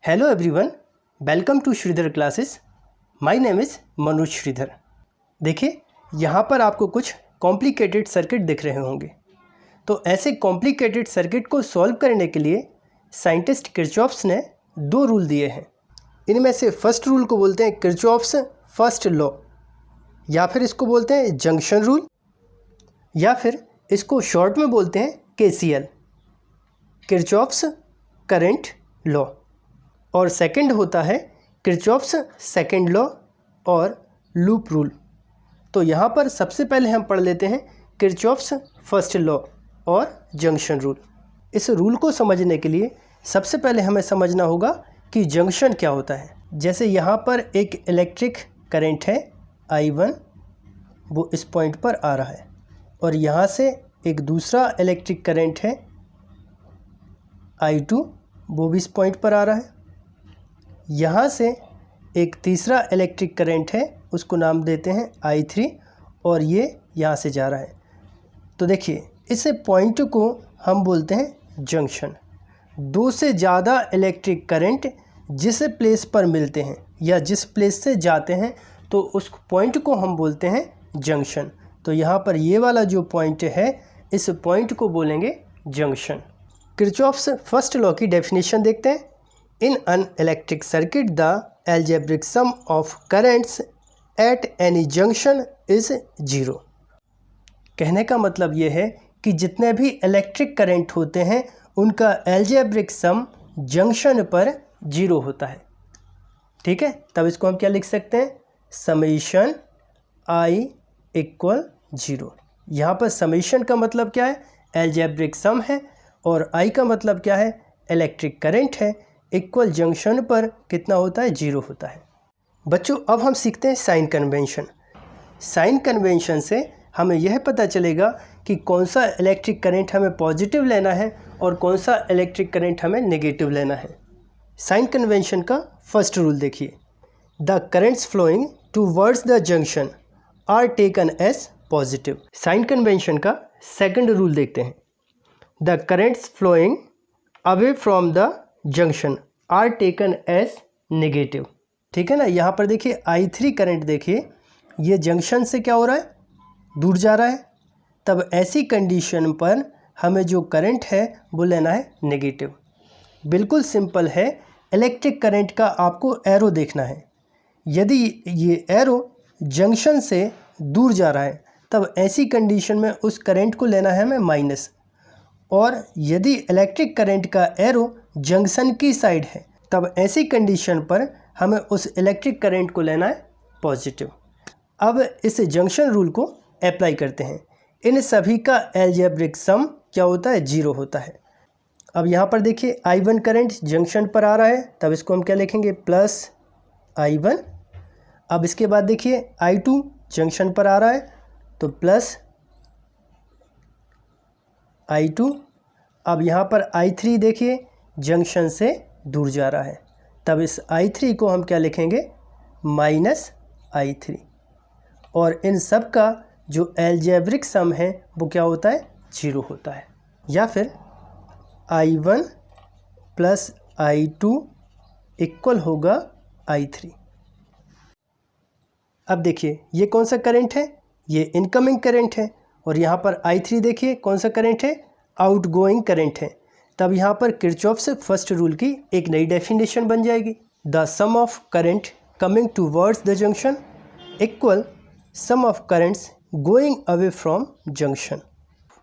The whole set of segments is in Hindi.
Hello everyone, welcome to Shridhar classes. My name is Manoj Shridhar. देखिए, यहाँ पर आपको कुछ कॉम्प्लिकेटेड सर्किट दिख रहे होंगे। तो ऐसे कॉम्प्लिकेटेड सर्किट को सॉल्व करने के लिए साइंटिस्ट किरचॉफ्स ने दो रूल दिए हैं। इनमें से फर्स्ट रूल को बोलते हैं किरचॉफ्स फर्स्ट लॉ, या फिर इसको बोलते हैं जंक्शन रूल, या फिर इसको शॉर्ट में बोलते हैं KCL, किरचॉफ्स करंट लॉ। और सेकंड होता है किरचॉफ्स सेकंड लॉ और लूप रूल। तो यहाँ पर सबसे पहले हम पढ़ लेते हैं किरचॉफ्स फर्स्ट लॉ और जंक्शन रूल। इस रूल को समझने के लिए सबसे पहले हमें समझना होगा कि जंक्शन क्या होता है। जैसे यहाँ पर एक इलेक्ट्रिक करंट है I1, वो इस पॉइंट पर आ रहा है, और यहाँ से एक दूसरा इलेक्ट्रिक करंट है I2, वो भी इस पॉइंट पर आ रहा है। यहाँ से एक तीसरा इलेक्ट्रिक करंट है, उसको नाम देते हैं I3, और ये यहाँ से जा रहा है। तो देखिए, इस पॉइंट को हम बोलते हैं जंक्शन। दो से ज़्यादा इलेक्ट्रिक करंट जिस प्लेस पर मिलते हैं या जिस प्लेस से जाते हैं, तो उस पॉइंट को हम बोलते हैं जंक्शन। तो यहाँ पर ये वाला जो पॉइंट है, इस पॉइंट को बोलेंगे जंक्शन। किरचॉफ्स फर्स्ट लॉ की डेफिनेशन देखते हैं। In an electric circuit, the algebraic sum of currents at any junction is 0। कहने का मतलब ये है कि जितने भी इलेक्ट्रिक करंट होते हैं उनका एल्जेब्रिक सम जंक्शन पर 0 होता है। ठीक है, तब इसको हम क्या लिख सकते हैं, समेशन I = 0। यहाँ पर समेशन का मतलब क्या है, एल्जेब्रिक सम है, और I का मतलब क्या है, इलेक्ट्रिक करंट है। इक्वल जंक्शन पर कितना होता है, 0 होता है। बच्चों, अब हम सीखते हैं साइन कन्वेंशन। साइन कन्वेंशन से हमें यह पता चलेगा कि कौन सा इलेक्ट्रिक करंट हमें पॉजिटिव लेना है और कौन सा इलेक्ट्रिक करंट हमें नेगेटिव लेना है। साइन कन्वेंशन का फर्स्ट रूल देखिए, the currents flowing towards the junction are taken as positive. Sign convention का सेकंड रूल देखते हैं, the currents flowing away from the junction are taken as negative. ठीक है ना। यहाँ पर देखिए I3 करंट, देखिए ये जंक्शन से क्या हो रहा है, दूर जा रहा है। तब ऐसी कंडीशन पर हमें जो करंट है वो लेना है नेगेटिव। बिल्कुल सिंपल है, इलेक्ट्रिक करंट का आपको एरो देखना है। यदि ये एरो जंक्शन से दूर जा रहा है, तब ऐसी कंडीशन में उस करंट को लेना है हमें माइनस। और यदि इलेक्ट्रिक करंट का एरो जंक्शन की साइड है, तब ऐसी कंडीशन पर हमें उस इलेक्ट्रिक करंट को लेना है पॉजिटिव। अब इस जंक्शन रूल को अप्लाई करते हैं। इन सभी का एल्जेब्रिक सम क्या होता है, 0 होता है। अब यहाँ पर देखिए I1 करंट जंक्शन पर आ रहा है, तब इसको हम क्या लिखेंगे, प्लस I1। अब इसके बाद देखिए I2 जंक्शन पर आ रहा है, तो प्लस I2। अब यहाँ पर I3 देखिए जंक्शन से दूर जा रहा है, तब इस I3 को हम क्या लिखेंगे, माइनस I3। और इन सब का जो एल्जेब्रिक सम है वो क्या होता है, 0 होता है। या फिर I1 प्लस I2 इक्वल होगा I3। अब देखिए ये कौन सा करंट है, ये इनकमिंग करंट है, और यहाँ पर I3 देखिए कौन सा करंट है, आउटगोइंग करंट है। तब यहाँ पर किरचॉफ्स फर्स्ट रूल की एक नई डेफिनेशन बन जाएगी, the sum of current coming towards the junction equal sum of currents going away from junction.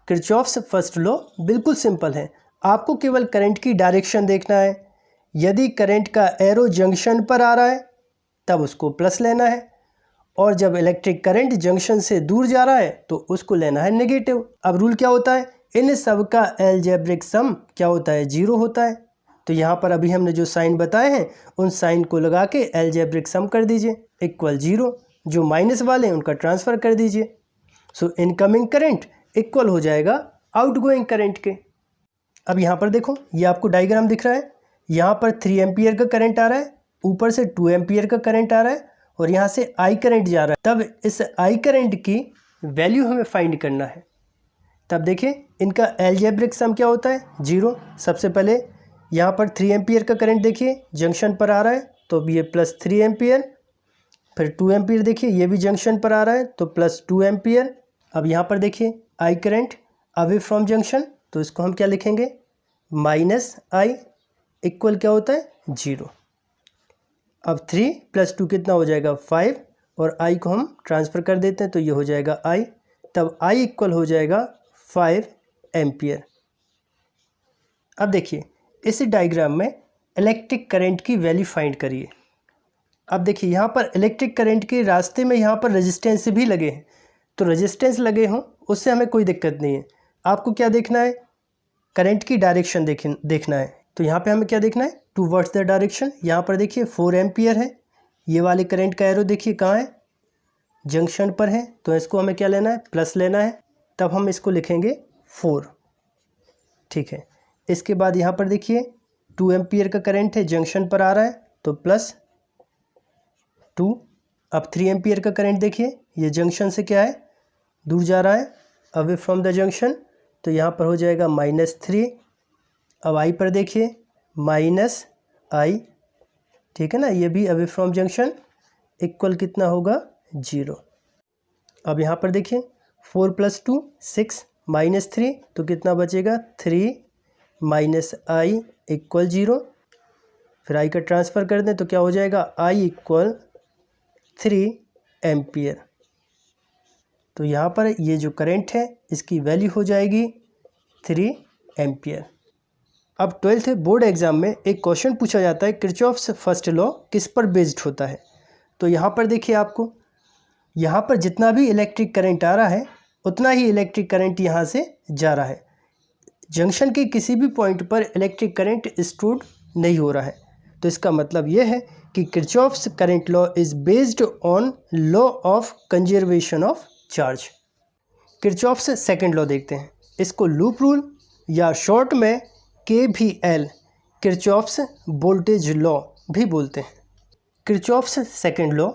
Kirchhoff's first law बिल्कुल सिंपल है, आपको केवल करंट की डायरेक्शन देखना है। यदि करंट का एरो जंक्शन पर आ रहा है तब उसको प्लस लेना है, और जब इलेक्ट्रिक करंट जंक्शन से दूर जा रहा है तो उसको लेना है नेगेटिव। अब रूल क्या होता है, इन सब का एल्जेब्रिक सम क्या होता है, 0 होता है। तो यहाँ पर अभी हमने जो साइन बताए हैं उन साइन को लगा के एल्जेब्रिक सम कर दीजिए, इक्वल 0। जो माइनस वाले हैं उनका ट्रांसफ़र कर दीजिए। सो इनकमिंग करंट इक्वल हो जाएगा आउटगोइंग करंट के। अब यहाँ पर देखो, ये आपको डायग्राम दिख रहा है, यहाँ पर 3 एम्पियर का करंट आ रहा है, ऊपर से 2 एम्पियर का करंट आ रहा है, और यहाँ से I करंट जा रहा है। तब इस I करंट की वैल्यू हमें फाइंड करना है। तब देखिए इनका एल्जेब्रिक सम क्या होता है, 0। सबसे पहले यहाँ पर 3 एम्पियर का करंट देखिए जंक्शन पर आ रहा है, तो अब ये +3 एम्पियर। फिर 2 एम्पियर देखिए ये भी जंक्शन पर आ रहा है, तो +2 एम्पियर। अब यहाँ पर देखिए I current away from junction, तो इसको हम क्या लिखेंगे, -I इक्वल क्या होता है, 0। अब 3 + 2 कितना हो जाएगा, 5, और I को हम ट्रांसफ़र कर देते हैं तो ये हो जाएगा I, तब I इक्वल हो जाएगा 5 एम्पियर। अब देखिए इस डायग्राम में इलेक्ट्रिक करंट की वैल्यू फाइंड करिए। अब देखिए यहाँ पर इलेक्ट्रिक करंट के रास्ते में यहाँ पर रेजिस्टेंस भी लगे हैं, तो रेजिस्टेंस लगे हों उससे हमें कोई दिक्कत नहीं है। आपको क्या देखना है, करंट की डायरेक्शन देखना है। तो यहाँ पे हमें क्या देखना है, टूवर्ड्स द डायरेक्शन। यहाँ पर देखिए 4 एम्पियर है, ये वाले करंट का एरो देखिए कहाँ है, जंक्शन पर है, तो इसको हमें क्या लेना है, प्लस लेना है, तब हम इसको लिखेंगे 4, ठीक है। इसके बाद यहाँ पर देखिए 2 एम्पियर का करंट है, जंक्शन पर आ रहा है, तो +2। अब 3 एम्पियर का करंट देखिए ये जंक्शन से क्या है, दूर जा रहा है, अवे फ्रॉम द जंक्शन, तो यहाँ पर हो जाएगा -3। अब I पर देखिए -I, ठीक है ना, ये भी अवे फ्रॉम जंक्शन, इक्वल कितना होगा, 0। अब यहाँ पर देखिए 4 + 2 6 -3, तो कितना बचेगा, 3 -I इक्वल 0। फिर I का ट्रांसफ़र कर दें तो क्या हो जाएगा, I इक्वल 3 एम्पियर। तो यहाँ पर ये जो करंट है इसकी वैल्यू हो जाएगी 3 एम्पियर। अब 12th बोर्ड एग्ज़ाम में एक क्वेश्चन पूछा जाता है, किरचॉफ्स फर्स्ट लॉ किस पर बेस्ड होता है। तो यहाँ पर देखिए आपको यहाँ पर जितना भी इलेक्ट्रिक करंट आ रहा है उतना ही इलेक्ट्रिक करंट यहाँ से जा रहा है। जंक्शन के किसी भी पॉइंट पर इलेक्ट्रिक करंट स्टोर्ड नहीं हो रहा है। तो इसका मतलब ये है कि Kirchhoff's current law is based on law of conservation of charge. Kirchhoff's second law देखते हैं, इसको लूप रूल या शॉर्ट में KVL किरचॉफ्स वोल्टेज लॉ भी बोलते हैं। किरचॉफ्स सेकंड लॉ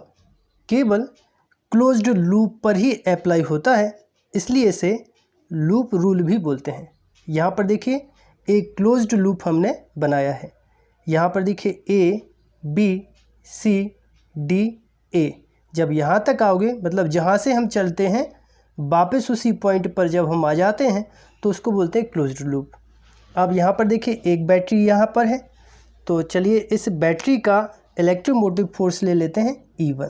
केवल क्लोज्ड लूप पर ही अप्लाई होता है, इसलिए इसे लूप रूल भी बोलते हैं। यहाँ पर देखिए एक क्लोज्ड लूप हमने बनाया है, यहाँ पर देखिए A B C D A। जब यहाँ तक आओगे मतलब जहाँ से हम चलते हैं वापस उसी पॉइंट पर जब हम आ जाते हैं तो उसको बोलते हैं क्लोज्ड लूप। अब यहाँ पर देखिए एक बैटरी यहाँ पर है, तो चलिए इस बैटरी का इलेक्ट्रोमोटिव फोर्स ले लेते हैं E1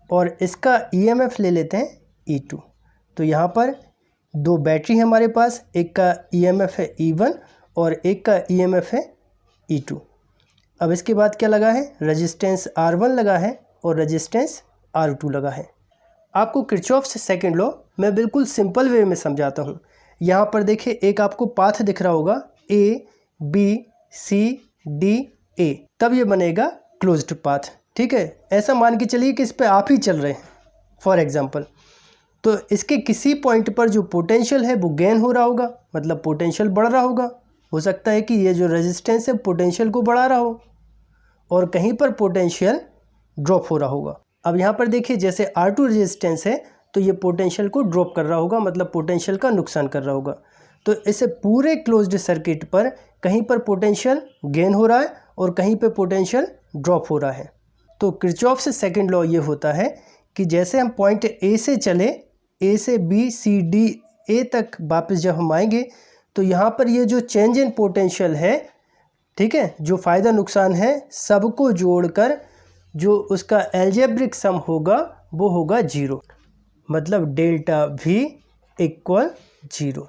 और इसका EMF ले लेते हैं E2। तो यहाँ पर दो बैटरी है हमारे पास, एक का EMF है E1 और एक का EMF है E2। अब इसके बाद क्या लगा है, रेजिस्टेंस R1 लगा है और रेजिस्टेंस R2 लगा है। आपको किरचॉफ्स सेकंड लॉ मैं बिल्कुल सिंपल वे में समझाता हूँ। यहाँ पर देखिए एक आपको पाथ दिख रहा होगा A B C D A, तब ये बनेगा क्लोज्ड पाथ, ठीक है। ऐसा मान के चलिए कि इस पे आप ही चल रहे हैं फॉर एग्जांपल, तो इसके किसी पॉइंट पर जो पोटेंशियल है वो गेन हो रहा होगा, मतलब पोटेंशियल बढ़ रहा होगा। हो सकता है कि ये जो रेजिस्टेंस है पोटेंशियल को बढ़ा रहा हो और कहीं पर पोटेंशियल ड्रॉप हो रहा होगा। अब यहाँ पर देखिए जैसे R2 रेजिस्टेंस है तो ये पोटेंशियल को ड्रॉप कर रहा होगा, मतलब पोटेंशियल का नुकसान कर रहा होगा। तो इसे पूरे क्लोज्ड सर्किट पर कहीं पर पोटेंशियल गेन हो रहा है और कहीं पे पोटेंशियल ड्रॉप हो रहा है। तो किरचॉफ्स सेकंड लॉ ये होता है कि जैसे हम पॉइंट A से चले, A से B C D A तक वापस जब हम आएंगे तो यहाँ पर ये जो चेंज इन पोटेंशियल है, ठीक है, जो फ़ायदा नुकसान है सबको जोड़कर जो उसका एल्जेब्रिक सम होगा वो होगा 0, मतलब delta V equal 0,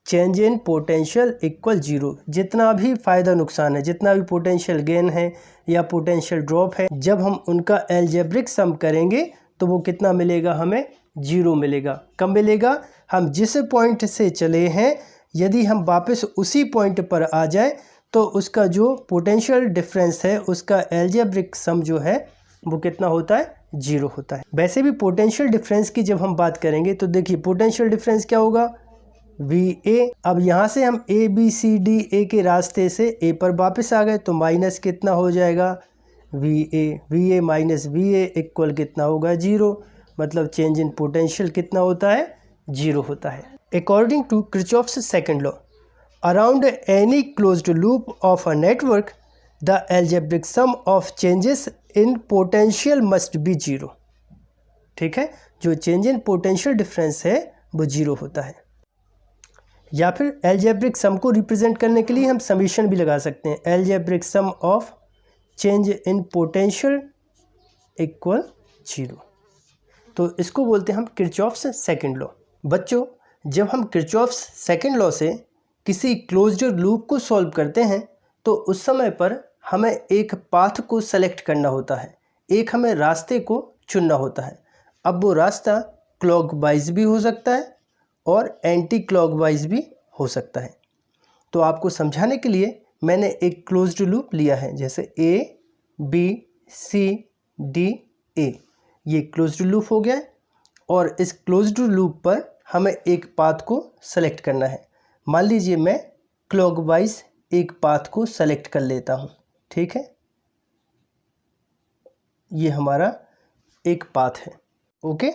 change in potential equal 0। जितना भी फ़ायदा नुकसान है, जितना भी पोटेंशियल गेन है या पोटेंशियल ड्रॉप है, जब हम उनका एल्जेब्रिक सम करेंगे तो वो कितना मिलेगा, हमें 0 मिलेगा। कब मिलेगा, हम जिस पॉइंट से चले हैं यदि हम वापस उसी पॉइंट पर आ जाए तो उसका जो पोटेंशियल डिफरेंस है उसका एल्जेब्रिक सम जो है वो कितना होता है, 0 होता है। वैसे भी पोटेंशियल डिफरेंस की जब हम बात करेंगे तो देखिए पोटेंशियल डिफरेंस क्या होगा, VA। अब यहाँ से हम ABCDA के रास्ते से A पर वापस आ गए तो माइनस कितना हो जाएगा, VA माइनस VA इक्वल कितना होगा, 0, मतलब चेंज इन पोटेंशियल कितना होता है, 0 होता है। According to Kirchhoff's second law around any closed loop of a network the algebraic sum of changes in potential must be zero. ठीक है, जो चेंज इन पोटेंशियल डिफरेंस है वो जीरो होता है। या फिर एल्जेब्रिक सम को रिप्रेजेंट करने के लिए हम समीशन भी लगा सकते हैं, algebraic sum of change in potential equal zero. तो इसको बोलते हैं हम किरचॉफ्स सेकंड लॉ। बच्चों, जब हम किरचॉफ्स सेकंड लॉ से किसी क्लोज्ड लूप को सॉल्व करते हैं तो उस समय पर हमें एक पाथ को सेलेक्ट करना होता है, एक हमें रास्ते को चुनना होता है। अब वो रास्ता क्लॉकवाइज भी हो सकता है और एंटी क्लॉकवाइज भी हो सकता है। तो आपको समझाने के लिए मैंने एक क्लोज्ड लूप लिया है, जैसे A B C D A, ये क्लोज्ड लूप हो गया है। और इस क्लोज्ड लूप पर हमें एक पाथ को सेलेक्ट करना है। मान लीजिए मैं क्लॉकवाइज एक पाथ को सेलेक्ट कर लेता हूँ। ठीक है, ये हमारा एक पाथ है। Okay,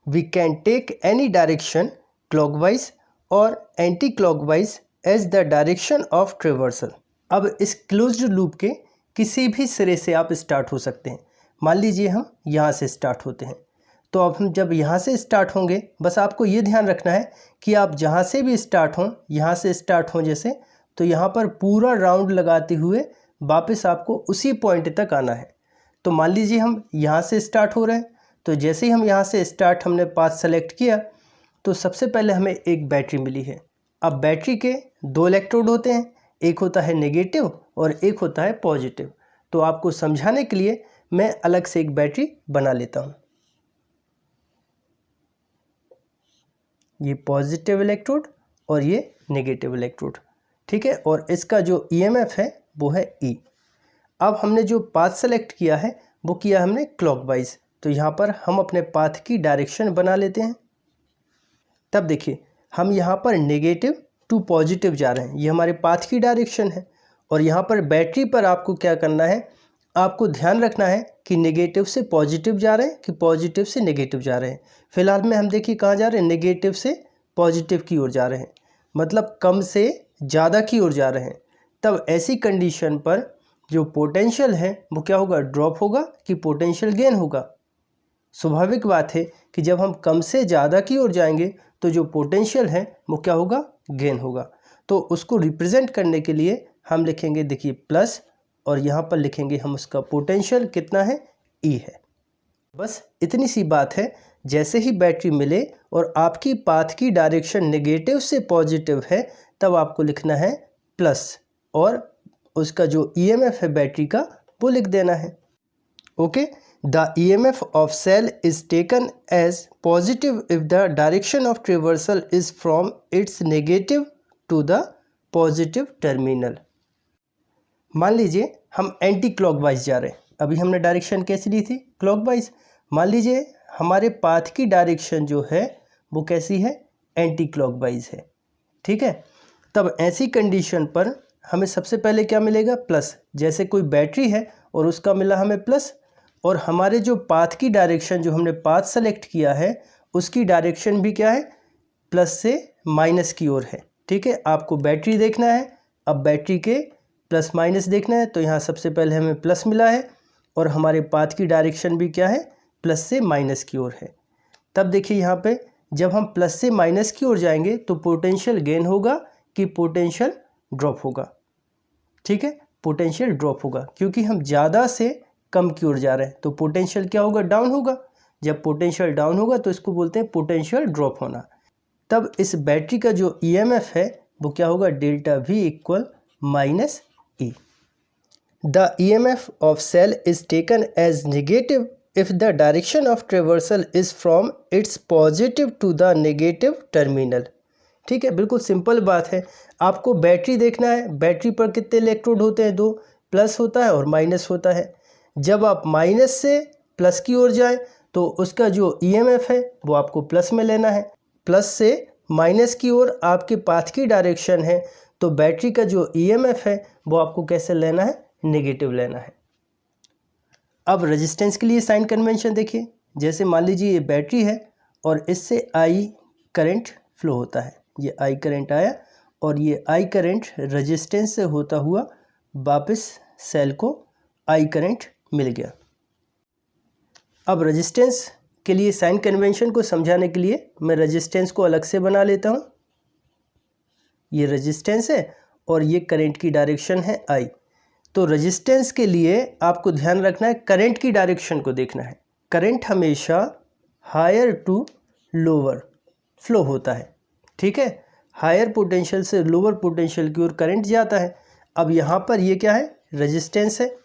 we can take any direction clockwise और anti clockwise as the direction of traversal. अब इस क्लोज्ड लूप के किसी भी सिरे से आप स्टार्ट हो सकते हैं। मान लीजिए हम यहाँ से स्टार्ट होते हैं, तो अब हम जब यहाँ से स्टार्ट होंगे, बस आपको ये ध्यान रखना है कि आप जहाँ से भी स्टार्ट हों, यहाँ से स्टार्ट हों जैसे, तो यहाँ पर पूरा राउंड लगाते हुए वापस आपको उसी पॉइंट तक आना है। तो मान लीजिए हम यहाँ से स्टार्ट हो रहे हैं, तो जैसे ही हम यहाँ से स्टार्ट हमने पाथ सेलेक्ट किया तो सबसे पहले हमें एक बैटरी मिली है। अब बैटरी के दो इलेक्ट्रोड होते हैं, एक होता है नेगेटिव और एक होता है पॉजिटिव। तो आपको समझाने के लिए मैं अलग से एक बैटरी बना लेता हूँ। ये पॉजिटिव इलेक्ट्रोड और ये नेगेटिव इलेक्ट्रोड। ठीक है, और इसका जो ईएमएफ है वो है ई। अब हमने जो पाथ सेलेक्ट किया है वो किया हमने क्लॉकवाइज, तो यहाँ पर हम अपने पाथ की डायरेक्शन बना लेते हैं। तब देखिए हम यहाँ पर नेगेटिव टू पॉजिटिव जा रहे हैं, ये हमारे पाथ की डायरेक्शन है। और यहाँ पर बैटरी पर आपको क्या करना है, आपको ध्यान रखना है कि नेगेटिव से पॉजिटिव जा रहे हैं कि पॉजिटिव से नेगेटिव जा रहे हैं। फिलहाल में हम देखिए कहाँ जा रहे हैं, नेगेटिव से पॉजिटिव की ओर जा रहे हैं, मतलब कम से ज़्यादा की ओर जा रहे हैं। तब ऐसी कंडीशन पर जो पोटेंशियल है वो क्या होगा, ड्रॉप होगा कि पोटेंशियल गेन होगा। स्वाभाविक बात है कि जब हम कम से ज़्यादा की ओर जाएंगे तो जो पोटेंशियल है वो क्या होगा, गेन होगा। तो उसको रिप्रेजेंट करने के लिए हम लिखेंगे, देखिए प्लस, और यहाँ पर लिखेंगे हम उसका पोटेंशियल कितना है, ई है। बस इतनी सी बात है। जैसे ही बैटरी मिले और आपकी पाथ की डायरेक्शन नेगेटिव से पॉजिटिव है तब आपको लिखना है प्लस, और उसका जो ईएमएफ है बैटरी का वो लिख देना है। Okay, the EMF of cell is taken as positive if the direction of traversal is from its negative to the positive terminal. मान लीजिए हम एंटी क्लॉकवाइज जा रहे हैं, अभी हमने डायरेक्शन कैसी ली थी, क्लॉकवाइज। मान लीजिए हमारे पाथ की डायरेक्शन जो है वो कैसी है, एंटी क्लॉकवाइज है। ठीक है, तब ऐसी कंडीशन पर हमें सबसे पहले क्या मिलेगा, प्लस। जैसे कोई बैटरी है और उसका मिला हमें प्लस, और हमारे जो पाथ की डायरेक्शन जो हमने पाथ सेलेक्ट किया है उसकी डायरेक्शन भी क्या है, प्लस से माइनस की ओर है। ठीक है, आपको बैटरी देखना है, अब बैटरी के प्लस माइनस देखना है, तो यहाँ सबसे पहले हमें प्लस मिला है और हमारे पाथ की डायरेक्शन भी क्या है, प्लस से माइनस की ओर है। तब देखिए यहाँ पे जब हम प्लस से माइनस की ओर जाएंगे तो पोटेंशियल गेन होगा कि पोटेंशियल ड्रॉप होगा। ठीक है, पोटेंशियल ड्रॉप होगा क्योंकि हम ज़्यादा से कम की ओर जा रहे हैं, तो पोटेंशियल क्या होगा, डाउन होगा। जब पोटेंशियल डाउन होगा तो इसको बोलते हैं पोटेंशियल ड्रॉप होना। तब इस बैटरी का जो ईएमएफ है वो क्या होगा, delta V equal minus E. The EMF of cell is taken as negative if the direction of traversal is from its positive to the negative terminal। ठीक है, बिल्कुल सिंपल बात है। आपको बैटरी देखना है, बैटरी पर कितने इलेक्ट्रोड होते हैं, दो, प्लस होता है और माइनस होता है। जब आप माइनस से प्लस की ओर जाएं तो उसका जो ईएमएफ है वो आपको प्लस में लेना है। प्लस से माइनस की ओर आपके पाथ की डायरेक्शन है, तो बैटरी का जो ईएमएफ है वो आपको कैसे लेना है, नेगेटिव लेना है। अब रेजिस्टेंस के लिए साइन कन्वेंशन देखिए। जैसे मान लीजिए ये बैटरी है और इससे आई करंट फ्लो होता है, ये आई करंट आया और ये I करंट रेजिस्टेंस से होता हुआ वापस सेल को I करंट मिल गया। अब रेजिस्टेंस के लिए साइन कन्वेंशन को समझाने के लिए मैं रेजिस्टेंस को अलग से बना लेता हूँ। ये रेजिस्टेंस है और ये करंट की डायरेक्शन है I। तो रेजिस्टेंस के लिए आपको ध्यान रखना है, करंट की डायरेक्शन को देखना है। करंट हमेशा हायर टू लोअर फ्लो होता है, ठीक है। हायर पोटेंशियल से लोअर पोटेंशियल की ओर करंट जाता है। अब यहाँ पर ये क्या है, रेजिस्टेंस है,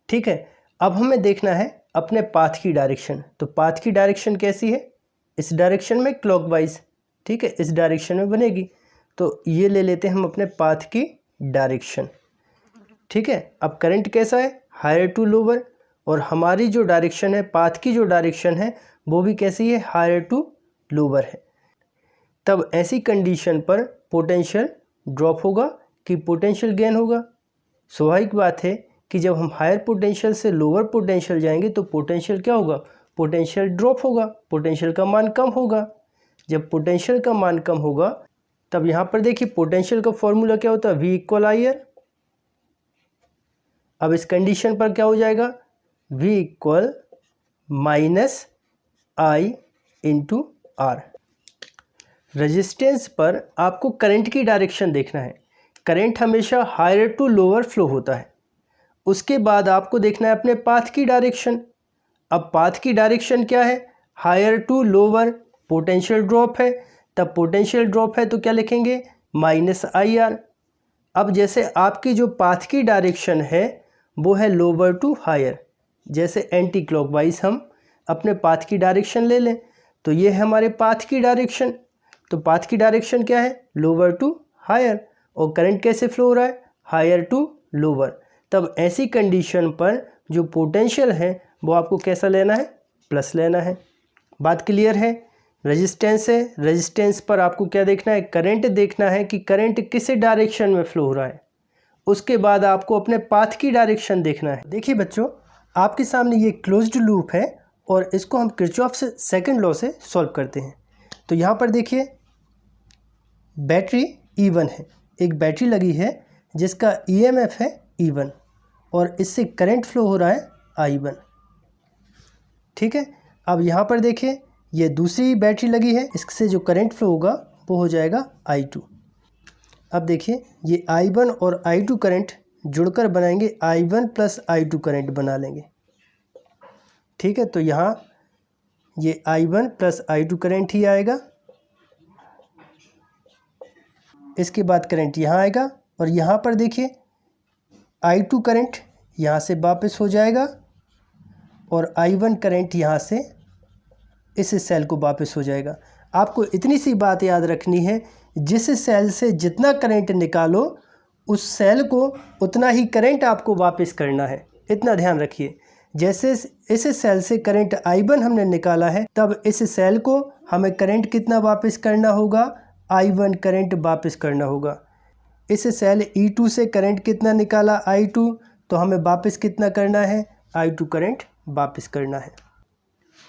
ठीक है। अब हमें देखना है अपने पाथ की डायरेक्शन। तो पाथ की डायरेक्शन कैसी है, इस डायरेक्शन में क्लॉकवाइज, ठीक है, इस डायरेक्शन में बनेगी। तो ये ले लेते हैं हम अपने पाथ की डायरेक्शन, ठीक है। अब करंट कैसा है, हायर टू लोअर, और हमारी जो डायरेक्शन है, पाथ की जो डायरेक्शन है, वो भी कैसी है, हायर टू लोअर है। तब ऐसी कंडीशन पर पोटेंशियल ड्रॉप होगा कि पोटेंशियल गेन होगा। स्वाभाविक बात है कि जब हम हायर पोटेंशियल से लोअर पोटेंशियल जाएंगे तो पोटेंशियल क्या होगा, पोटेंशियल ड्रॉप होगा, पोटेंशियल का मान कम होगा। जब पोटेंशियल का मान कम होगा तब यहाँ पर देखिए पोटेंशियल का फॉर्मूला क्या होता है, V इक्वल आई आर। अब इस कंडीशन पर क्या हो जाएगा, V equal minus I into R. Resistance पर आपको करंट की डायरेक्शन देखना है। करंट हमेशा हायर टू लोअर फ्लो होता है। उसके बाद आपको देखना है अपने पाथ की डायरेक्शन। अब पाथ की डायरेक्शन क्या है, higher to lower, potential drop है। तब पोटेंशियल ड्रॉप है तो क्या लिखेंगे, माइनस आई आर। अब जैसे आपकी जो पाथ की डायरेक्शन है वो है लोअर टू हायर, जैसे एंटी क्लॉकवाइज हम अपने पाथ की डायरेक्शन ले लें तो ये है हमारे पाथ की डायरेक्शन। तो पाथ की डायरेक्शन क्या है, लोअर टू हायर, और करंट कैसे फ्लो हो रहा है, हायर टू लोअर। तब ऐसी कंडीशन पर जो पोटेंशियल है वो आपको कैसा लेना है, प्लस लेना है। बात क्लियर है। रेजिस्टेंस है, रेजिस्टेंस पर आपको क्या देखना है, करंट देखना है कि करंट किस डायरेक्शन में फ्लो हो रहा है। उसके बाद आपको अपने पाथ की डायरेक्शन देखना है। देखिए बच्चों, आपके सामने ये क्लोज्ड लूप है और इसको हम किरचॉफ से सेकंड लॉ से सॉल्व करते हैं। तो यहाँ पर देखिए बैटरी E1 है, एक बैटरी लगी है जिसका EMF है E1 और इससे करंट फ्लो हो रहा है I1, ठीक है। अब यहाँ पर देखिए ये दूसरी बैटरी लगी है, इससे जो करंट फ्लो होगा वो हो जाएगा I2। अब देखिए ये I1 और I2 करंट जुड़कर बनाएंगे I1 प्लस I2 करंट बना लेंगे, ठीक है। तो यहाँ ये I1 प्लस I2 करंट ही आएगा। इसके बाद करंट यहाँ आएगा और यहाँ पर देखिए I2 करंट यहाँ से वापस हो जाएगा और I1 करंट यहाँ से इस सेल को वापस हो जाएगा। आपको इतनी सी बात याद रखनी है, जिस सेल से जितना करंट निकालो उस सेल को उतना ही करंट आपको वापस करना है, इतना ध्यान रखिए। जैसे इस सेल से करंट I1 हमने निकाला है, तब इस सेल को हमें करंट कितना वापस करना होगा, I1 करंट वापस करना होगा। इस सेल E2 से करंट कितना निकाला, I2, तो हमें वापस कितना करना है, I2 करंट वापस करना है।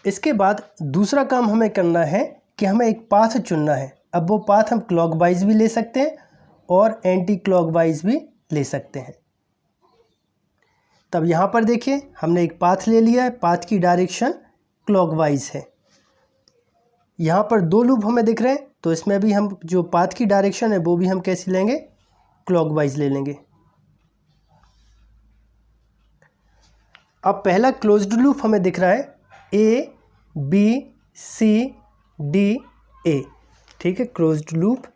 इसके बाद दूसरा काम हमें करना है कि हमें एक पाथ चुनना है। अब वो पाथ हम क्लॉकवाइज भी ले सकते हैं और एंटी क्लॉकवाइज भी ले सकते हैं। तब यहाँ पर देखिए हमने एक पाथ ले लिया है, पाथ की डायरेक्शन क्लॉकवाइज है। यहाँ पर दो लूप हमें दिख रहे हैं, तो इसमें भी हम जो पाथ की डायरेक्शन है वो भी हम कैसी लेंगे, क्लॉकवाइज ले लेंगे। अब पहला क्लोज्ड लूप हमें दिख रहा है A B C D A, ठीक है, closed loop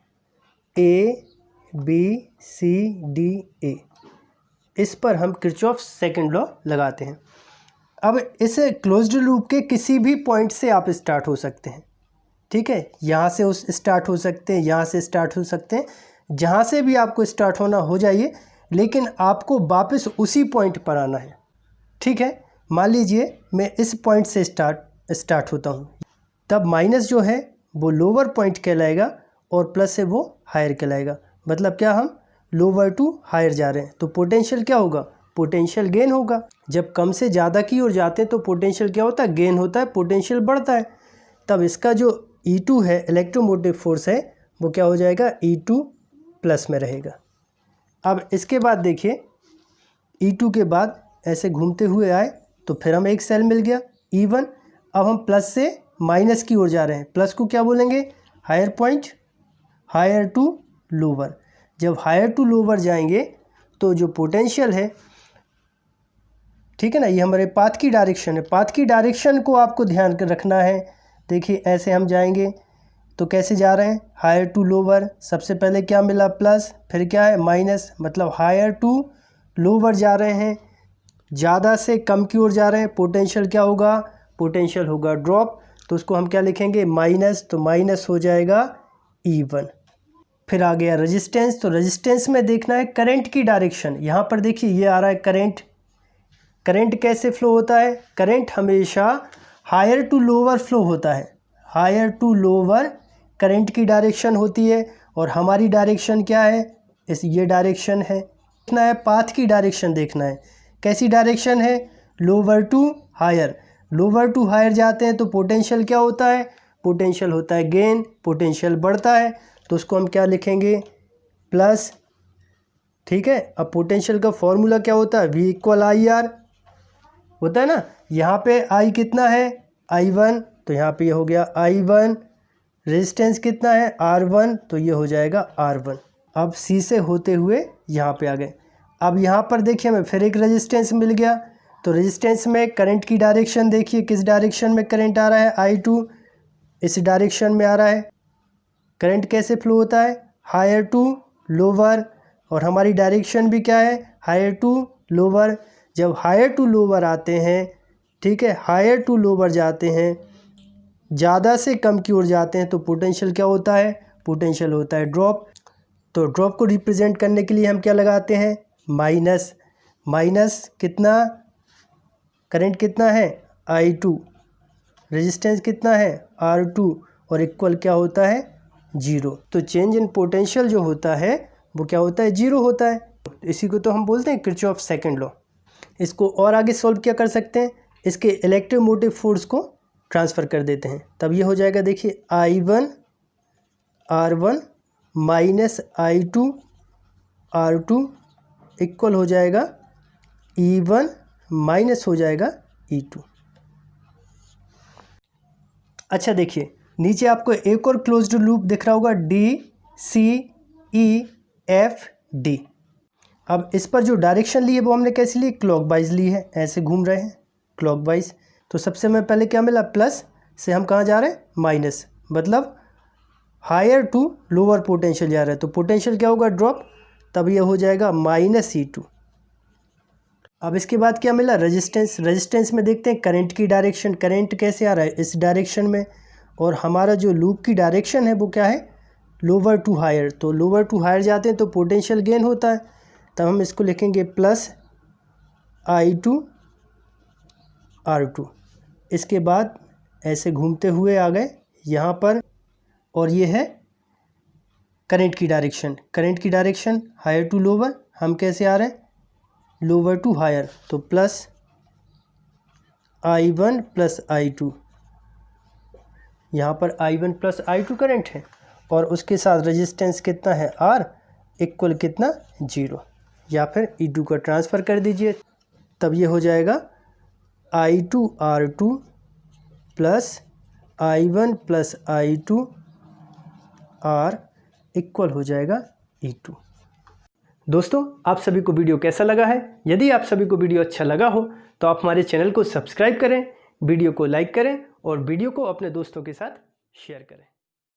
A B C D A। इस पर हम किरचॉफ सेकंड लॉ लगाते हैं। अब इस क्लोज्ड लूप के किसी भी पॉइंट से आप स्टार्ट हो सकते हैं, ठीक है। यहाँ से उस स्टार्ट हो सकते हैं, यहाँ से स्टार्ट हो सकते हैं, जहाँ से भी आपको स्टार्ट होना हो जाइए, लेकिन आपको वापस उसी पॉइंट पर आना है, ठीक है। मान लीजिए मैं इस पॉइंट से स्टार्ट होता हूँ, तब माइनस जो है वो लोअर पॉइंट कहलाएगा और प्लस है वो हायर कहलाएगा। मतलब क्या, हम लोअर टू हायर जा रहे हैं, तो पोटेंशियल क्या होगा, पोटेंशियल गेन होगा। जब कम से ज़्यादा की ओर जाते हैं तो पोटेंशियल क्या होता है, गेन होता है, पोटेंशियल बढ़ता है। तब इसका जो E2 है, इलेक्ट्रोमोटिव फोर्स है, वो क्या हो जाएगा, E2 प्लस में रहेगा। अब इसके बाद देखिए E2 के बाद ऐसे घूमते हुए आए तो फिर हमें एक सेल मिल गया E1। अब हम प्लस से माइनस की ओर जा रहे हैं, प्लस को क्या बोलेंगे, higher point, higher to lower. जब हायर टू लोअर जाएंगे तो जो पोटेंशियल है, ठीक है ना, ये हमारे पाथ की डायरेक्शन है, पाथ की डायरेक्शन को आपको ध्यान कर रखना है। देखिए ऐसे हम जाएंगे तो कैसे जा रहे हैं, हायर टू लोअर। सबसे पहले क्या मिला, प्लस, फिर क्या है, माइनस, मतलब हायर टू लोअर जा रहे हैं, ज़्यादा से कम की ओर जा रहे हैं। पोटेंशियल क्या होगा, पोटेंशियल होगा ड्रॉप, तो उसको हम क्या लिखेंगे, माइनस, तो माइनस हो जाएगा E1। फिर आ गया रेजिस्टेंस, तो रेजिस्टेंस में देखना है करंट की डायरेक्शन। यहाँ पर देखिए ये आ रहा है करंट। करंट कैसे फ्लो होता है, करंट हमेशा हायर टू लोअर फ्लो होता है, हायर टू लोअर करंट की डायरेक्शन होती है। और हमारी डायरेक्शन क्या है, ये डायरेक्शन है। देखना है पाथ की डायरेक्शन, देखना है कैसी डायरेक्शन है, lower to higher. Lower to higher जाते हैं तो पोटेंशियल क्या होता है, पोटेंशियल होता है गेन, पोटेंशियल बढ़ता है, तो उसको हम क्या लिखेंगे, प्लस। ठीक है, अब पोटेंशियल का फॉर्मूला क्या होता है, V = IR होता है ना। यहाँ पे I कितना है, I1, तो यहाँ पे ये हो गया I1। रेजिस्टेंस कितना है, R1, तो ये हो जाएगा R1। अब C से होते हुए यहाँ पे आ गए। अब यहाँ पर देखिए हमें फिर एक रेजिस्टेंस मिल गया, तो रेजिस्टेंस में करंट की डायरेक्शन देखिए, किस डायरेक्शन में करंट आ रहा है, I2, इस डायरेक्शन में आ रहा है। करंट कैसे फ्लो होता है, हायर टू लोअर, और हमारी डायरेक्शन भी क्या है, हायर टू लोअर। जब हायर टू लोअर आते हैं, ठीक है, हायर टू लोअर जाते हैं, ज़्यादा से कम की ओर जाते हैं, तो पोटेंशियल क्या होता है, पोटेंशियल होता है ड्रॉप। तो ड्रॉप को रिप्रेजेंट करने के लिए हम क्या लगाते हैं, माइनस। माइनस कितना, करंट कितना है, I2, रेजिस्टेंस कितना है, R2, और इक्वल क्या होता है, 0। तो चेंज इन पोटेंशियल जो होता है वो क्या होता है, 0 होता है। इसी को तो हम बोलते हैं किरचॉफ सेकंड लॉ। इसको और आगे सॉल्व क्या कर सकते हैं, इसके इलेक्ट्रोमोटिव फोर्स को ट्रांसफ़र कर देते हैं, तब ये हो जाएगा, देखिए I1 R1 minus I2 R2 equal हो जाएगा E1 माइनस हो जाएगा E2। अच्छा देखिए नीचे आपको एक और क्लोज्ड लूप दिख रहा होगा, DCEFD। अब इस पर जो डायरेक्शन ली है वो हमने कैसे ली, क्लॉकवाइज ली है, ऐसे घूम रहे हैं क्लॉकवाइज। तो सबसे में पहले क्या मिला, प्लस से हम कहाँ जा रहे हैं, माइनस, मतलब हायर टू लोअर पोटेंशियल जा रहा है, तो पोटेंशियल क्या होगा, ड्रॉप, तब ये हो जाएगा -E2। अब इसके बाद क्या मिला, रेजिस्टेंस। रेजिस्टेंस में देखते हैं करंट की डायरेक्शन, करंट कैसे आ रहा है, इस डायरेक्शन में, और हमारा जो लूप की डायरेक्शन है वो क्या है, लोअर टू हायर। तो लोअर टू हायर जाते हैं तो पोटेंशियल गेन होता है, तब हम इसको लिखेंगे प्लस I2 R2। इसके बाद ऐसे घूमते हुए आ गए यहाँ पर, और ये है करंट की डायरेक्शन। करंट की डायरेक्शन हायर टू लोअर, हम कैसे आ रहे हैं, लोअर टू हायर, तो प्लस I1 प्लस I2। यहाँ पर I1 प्लस I2 करंट है, और उसके साथ रेजिस्टेंस कितना है, R इक्वल कितना, 0, या फिर E2 का ट्रांसफ़र कर दीजिए, तब ये हो जाएगा I2 R2 plus I1 plus I2 R equal हो जाएगा E2। दोस्तों आप सभी को वीडियो कैसा लगा है, यदि आप सभी को वीडियो अच्छा लगा हो तो आप हमारे चैनल को सब्सक्राइब करें, वीडियो को लाइक करें, और वीडियो को अपने दोस्तों के साथ शेयर करें।